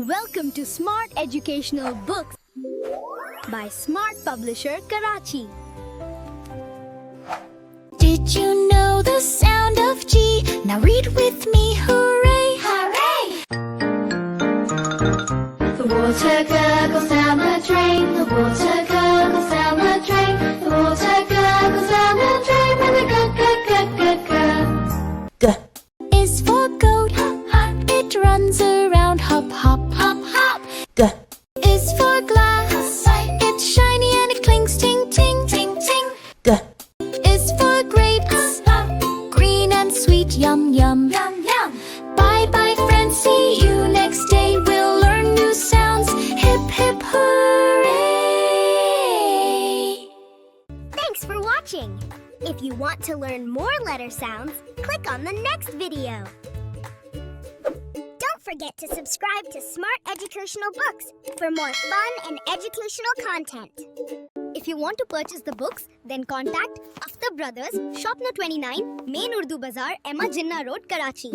Welcome to Smart Educational Books by Smart Publisher, Karachi. Did you know the sound of G? Now read with me, hooray! Hooray! The water gurgles down the drain. The water gurgles down the drain. The water gurgles down the drain. With a gurg, gurg, gurg, gurg, gurg. G is for goat. It runs around, hop, hop, hop, hop. G is for glass. It's shiny and it clings, ting, ting, ting, ting. G is for grapes. Green and sweet, yum, yum, yum, yum. Bye, bye, friends. See you next day. We'll learn new sounds. Hip, hip, hooray! Thanks for watching. If you want to learn more letter sounds, click on the next video. Don't forget to subscribe to Smart Educational Books for more fun and educational content. If you want to purchase the books, then contact Akhtar Brothers, Shop No. 29, Main Urdu Bazaar, Emma Jinnah Road, Karachi.